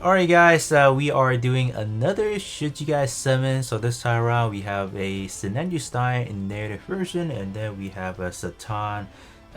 Alright guys, we are doing another Should You Guys Summon. So this time around we have a Sinanju Stein in narrative version, and then we have a Zoltan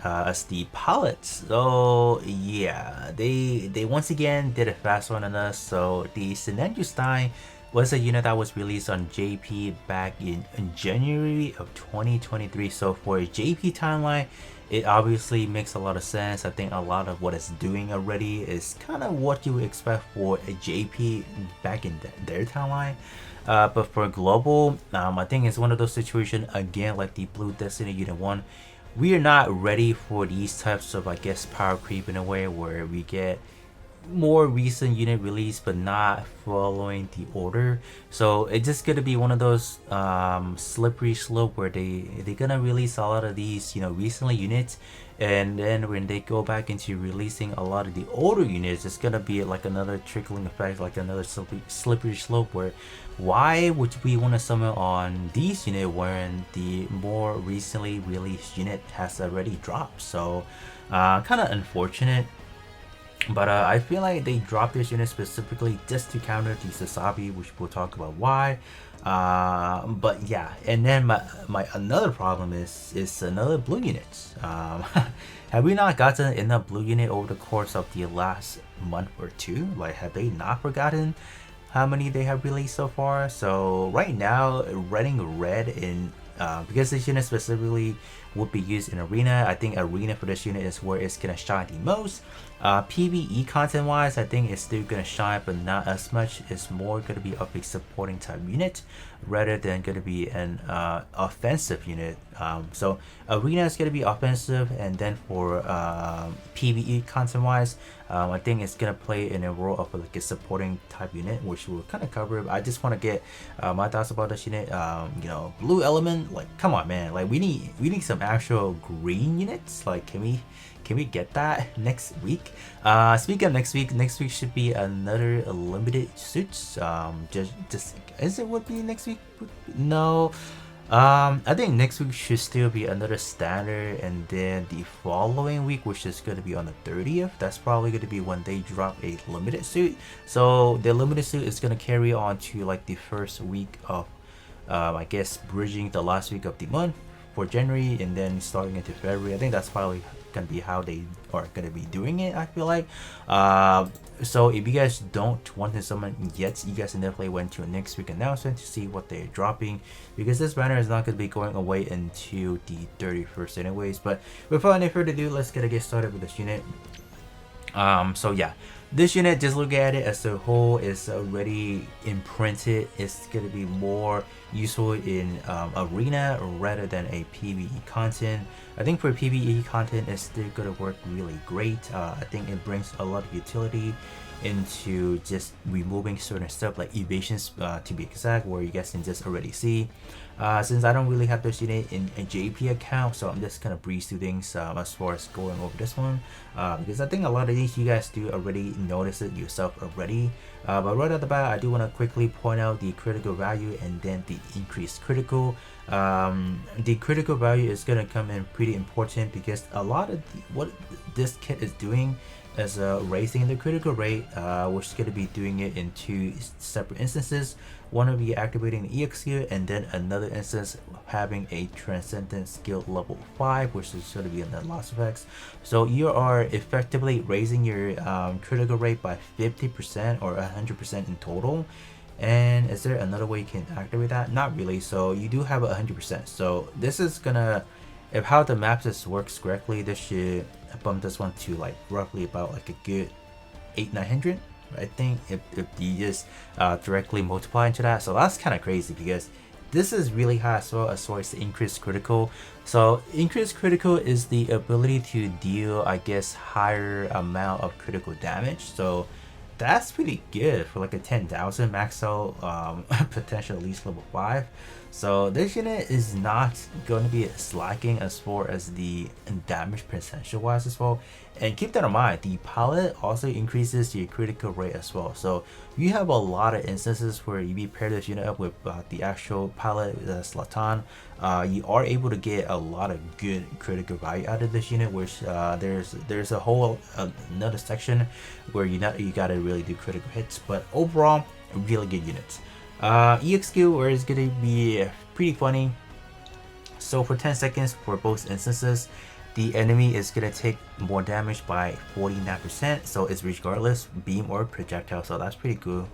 as the pilot. So yeah, they once again did a fast one on us. So the Sinanju Stein was a unit that was released on JP back in January of 2023. So for a JP timeline, it obviously makes a lot of sense. I think a lot of what it's doing already is kind of what you would expect for a JP back in their timeline. But for global, I think it's one of those situations again like the Blue Destiny Unit 1. We are not ready for these types of, I guess, power creep in a way where we get more recent unit release but not following the order. So it's just gonna be one of those slippery slope where they're gonna release a lot of these recently units, and then when they go back into releasing a lot of the older units, it's gonna be like another trickling effect, like another slippery slope where why would we want to summon on these unit when the more recently released unit has already dropped. So kind of unfortunate. But I feel like they dropped this unit specifically just to counter the Sasabi, which we'll talk about why. But yeah, and then my another problem is another blue unit. Have we not gotten enough blue unit over the course of the last month or two? Like, have they not forgotten how many they have released so far? So right now, running red in because this unit specifically would be used in arena. I think arena for this unit is where it's gonna shine the most. PvE content wise, I think it's still gonna shine, but not as much. It's more gonna be of a supporting type unit rather than gonna be an offensive unit. So arena is gonna be offensive, and then for PvE content wise, I think it's gonna play in a role of like a supporting type unit, which we'll kind of cover. I just want to get my thoughts about this unit. Blue element, like, come on, man, like we need some actual green units. Like, can we get that next week? Speaking of next week should be another limited suits. Just is it would be next week? No. I think next week should still be another standard, and then the following week, which is going to be on the 30th, that's probably going to be when they drop a limited suit. So the limited suit is going to carry on to like the first week of, I guess, bridging the last week of the month for January, and then starting into February. I think that's probably gonna be how they are gonna be doing it, I feel like. So if you guys don't want to summon yet, you guys can definitely wait to next week announcement to see what they're dropping, because this banner is not gonna be going away until the 31st anyways. But without any further ado, let's get started with this unit. So yeah, this unit, just look at it as a whole, is already imprinted. It's gonna be more useful in arena rather than a PvE content. I think for PvE content, it's still gonna work really great. I think it brings a lot of utility into just removing certain stuff like evasions, to be exact, where you guys can just already see. Since I don't really have this unit in a JP account, so I'm just gonna breeze through things as far as going over this one, because I think a lot of these you guys do already notice it yourself already. But right at the bat, I do want to quickly point out the critical value and then the increased critical. The critical value is gonna come in pretty important, because a lot of what this kit is doing is raising the critical rate, which is going to be doing it in two separate instances. One will be activating the EX skill, and then another instance having a transcendent skill level 5, which is going to be in the loss effects. So you are effectively raising your critical rate by 50% or 100% in total. And is there another way you can activate that? Not really. So you do have 100%. So this is gonna, if how the map just works correctly, this should bump this one to like roughly about like a good 800-900. I think if you just directly multiply into that. So that's kind of crazy, because this is really high as well as far as the increased critical. So increased critical is the ability to deal, I guess, higher amount of critical damage. So that's pretty good for like a 10,000 max out potential at least level 5. So this unit is not going to be slacking as far as the damage potential wise as well. And keep that in mind, the palette also increases your critical rate as well. So you have a lot of instances where you pair this unit up with the actual palette, Zoltan, you are able to get a lot of good critical value out of this unit, which there's a whole another section where you gotta really do critical hits. But overall, really good units. EX skill where it's gonna be pretty funny. So for 10 seconds for both instances, the enemy is gonna take more damage by 49%. So it's regardless beam or projectile. So that's pretty cool.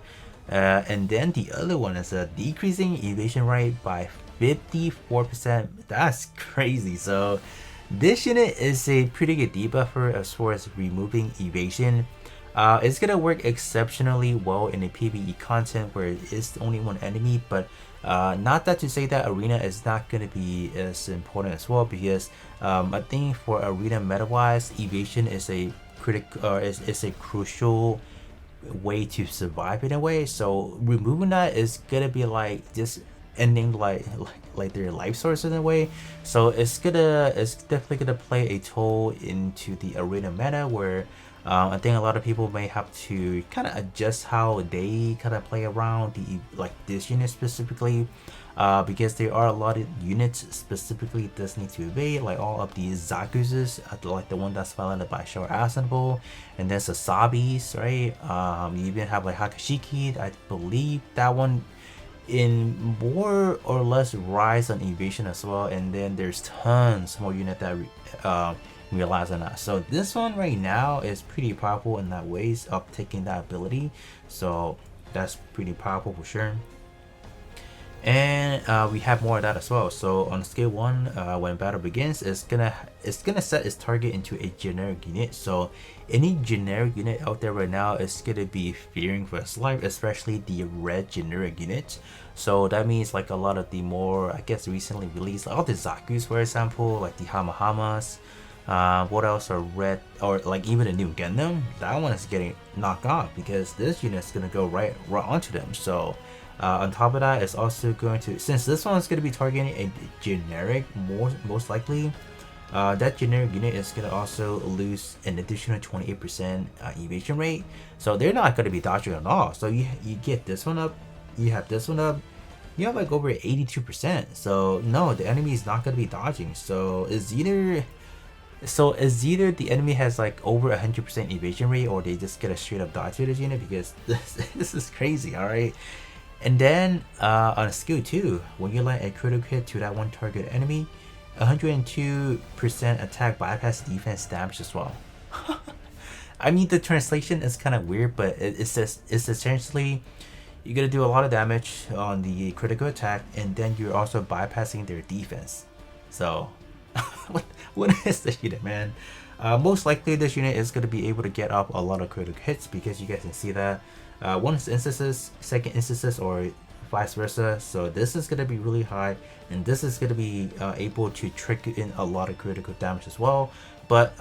And then the other one is a decreasing evasion rate by 54%. That's crazy. So this unit is a pretty good debuffer as far as removing evasion. It's gonna work exceptionally well in a PvE content where it is only one enemy, but not that to say that arena is not gonna be as important as well, because I think for arena meta wise, evasion is a is a crucial way to survive in a way. So removing that is gonna be like just ending like their life source in a way. So it's definitely gonna play a toll into the arena meta where I think a lot of people may have to kind of adjust how they kind of play around this unit specifically, because there are a lot of units specifically that need to evade, like all of these Zakuses, like the one that's followed by Shower Assemble, and then Sasabis, right? You even have like Hakashiki, I believe that one in more or less rise on evasion as well, and then there's tons more unit that realize on that. So this one right now is pretty powerful in that ways of taking that ability, so that's pretty powerful for sure. And we have more of that as well. So on scale 1, when battle begins, it's gonna set its target into a generic unit. So any generic unit out there right now is gonna be fearing for its life, especially the red generic unit. So that means like a lot of the more, I guess, recently released, like all the Zakus, for example, like the Hamahamas. What else are red, or like even a new Gundam? That one is getting knocked off because this unit is gonna go right onto them. So on top of that, it's also going to, since this one is going to be targeting a generic, most likely, that generic unit is going to also lose an additional 28% evasion rate. So they're not going to be dodging at all. So you get this one up, you have this one up, you have like over 82%. So no, the enemy is not going to be dodging. So it's either the enemy has like over 100% evasion rate, or they just get a straight up dodge to this unit, because this is crazy. All right. And then on a skill 2, when you land a critical hit to that one target enemy, 102% attack bypass defense damage as well. I mean, the translation is kind of weird, but it's essentially you're gonna do a lot of damage on the critical attack, and then you're also bypassing their defense. So what is this unit, man? Most likely this unit is going to be able to get up a lot of critical hits, because you guys can see that one instances, second instances, or vice versa. So this is going to be really high, and this is going to be able to trick in a lot of critical damage as well. But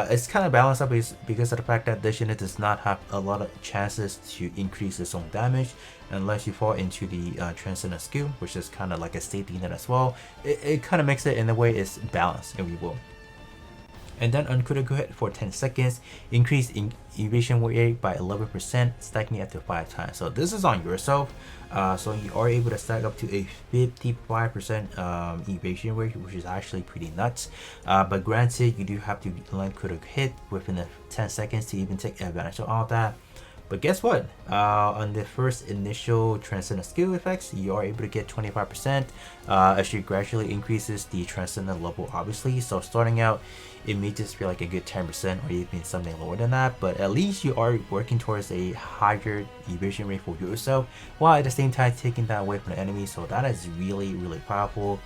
it's kind of balanced up because of the fact that this unit does not have a lot of chances to increase its own damage unless you fall into the Transcendent skill, which is kind of like a safety net as well. It kind of makes it in a way it's balanced, if you will. And then on critical hit for 10 seconds, increase in evasion rate by 11%, stacking it up to 5 times. So this is on yourself. So you are able to stack up to a 55% evasion rate, which is actually pretty nuts. But granted, you do have to land critical hit within the 10 seconds to even take advantage of all that. But guess what? On the first initial Transcendent skill effects, you are able to get 25% as you gradually increases the Transcendent level, obviously. So starting out, it may just be like a good 10% or even something lower than that, but at least you are working towards a higher evasion rate for yourself, while at the same time taking that away from the enemy. So that is really, really powerful.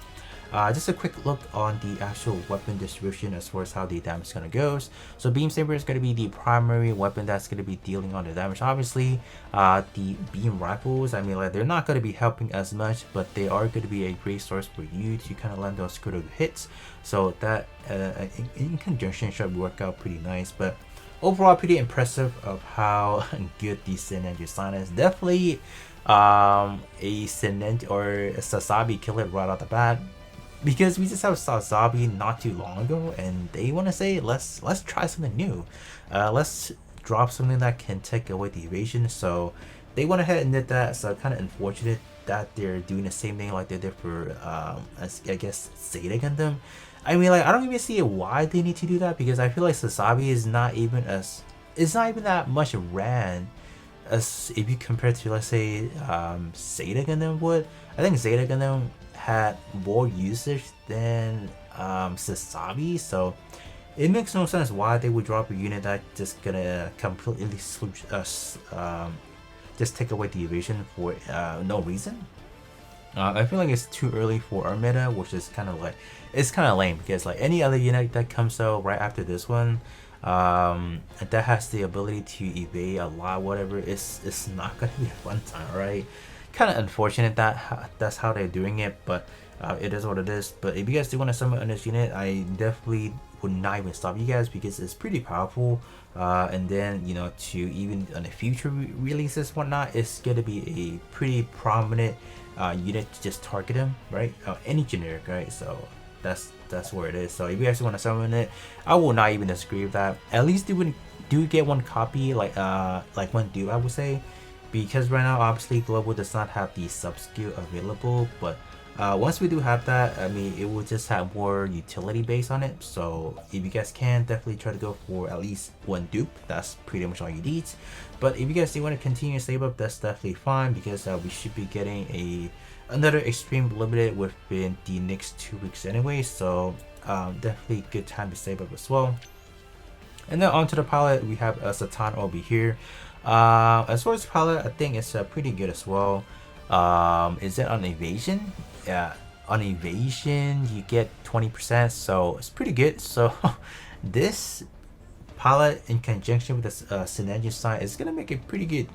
Just a quick look on the actual weapon distribution as far as how the damage is going to go. So Beam Saber is going to be the primary weapon that's going to be dealing on the damage. Obviously, the beam rifles, I mean, like, they're not going to be helping as much, but they are going to be a great source for you to kind of land those critical hits. So that in conjunction should work out pretty nice. But overall pretty impressive of how good the Sinanju Stein is. Definitely a Sinanju or a Sasabi killer right off the bat, because we just have Sasabi not too long ago, and they want to say let's try something new, let's drop something that can take away the evasion. So they went ahead and did that. So kind of unfortunate that they're doing the same thing like they did for I guess Zeta Gundam. I mean, like, I don't even see why they need to do that, because I feel like Sasabi is not even that much ran as if you compare to, let's say, Zeta Gundam would. I think Zeta Gundam had more usage than Sasabi, so it makes no sense why they would drop a unit that just gonna completely just take away the evasion for no reason. I feel like it's too early for our meta, which is kind of like, it's kind of lame, because like any other unit that comes out right after this one, that has the ability to evade a lot, whatever, it's not gonna be a fun time, right? Kind of unfortunate that that's how they're doing it, but it is what it is. But if you guys do want to summon on this unit, I definitely would not even stop you guys, because it's pretty powerful. And then, you know, to even on the future releases whatnot, it's gonna be a pretty prominent unit to just target him, right? Any generic, right? So that's where it is. So if you guys want to summon it, I will not even disagree with that. At least do get one copy, like one do, I would say, because right now obviously Global does not have the sub skill available. But once we do have that, I mean, it will just have more utility based on it. So if you guys can, definitely try to go for at least one dupe. That's pretty much all you need. But if you guys do want to continue to save up, that's definitely fine, because we should be getting another extreme limited within the next 2 weeks anyway. So definitely good time to save up as well. And then onto the pilot, we have Zoltan over here. As far as pilot, I think it's pretty good as well. Is it on evasion? Yeah, on evasion you get 20%, so it's pretty good. So this pilot in conjunction with this Sinanju Stein is gonna make a pretty good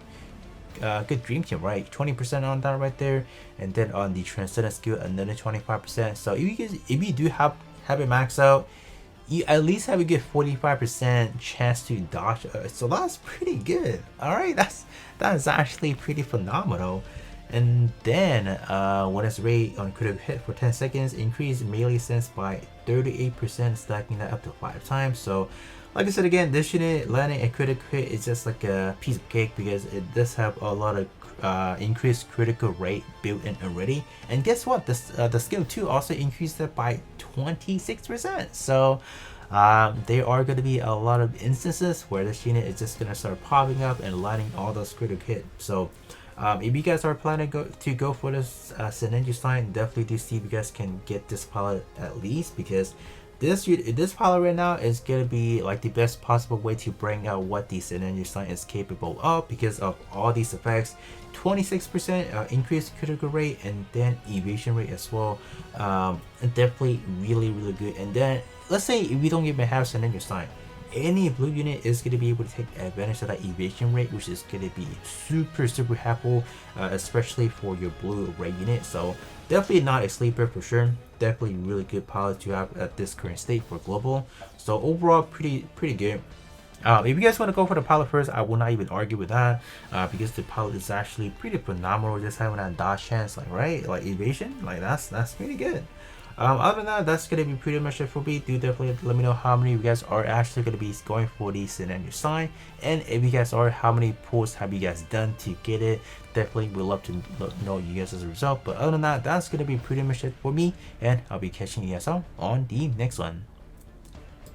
good dream team, right? 20% on that right there, and then on the transcendent skill another 25%. So if you do have it maxed out, you at least have a good 45% chance to dodge. So that's pretty good. All right, that is actually pretty phenomenal. And then when it's rate on critical hit for 10 seconds, increase melee sense by 38%, stacking that up to 5 times. So like I said again, this unit landing a critical hit is just like a piece of cake, because it does have a lot of increased critical rate built in already. And guess what? The skill 2 also increased it by 26%. So there are going to be a lot of instances where this unit is just going to start popping up and lighting all those critical hits. So if you guys are planning to go for this Sinanju Stein, definitely do see if you guys can get this pilot at least, because this pilot right now is gonna be like the best possible way to bring out what the Sinanju Stein is capable of, because of all these effects. 26% increased critical rate, and then evasion rate as well. Definitely really good. And then let's say if we don't even have Sinanju Stein, any blue unit is going to be able to take advantage of that evasion rate, which is going to be super helpful, especially for your blue or red unit. So definitely not a sleeper for sure. Definitely really good pilot to have at this current state for global. So overall pretty good. If you guys want to go for the pilot first, I will not even argue with that, because the pilot is actually pretty phenomenal. Just having that dodge chance, like, right, like evasion, like that's pretty good. Other than that, that's gonna be pretty much it for me. Do definitely let me know how many of you guys are actually gonna be going for the Sinanju Stein, and if you guys are, how many pulls have you guys done to get it. Definitely would love to know you guys as a result. But other than that, that's gonna be pretty much it for me, and I'll be catching you guys all on the next one.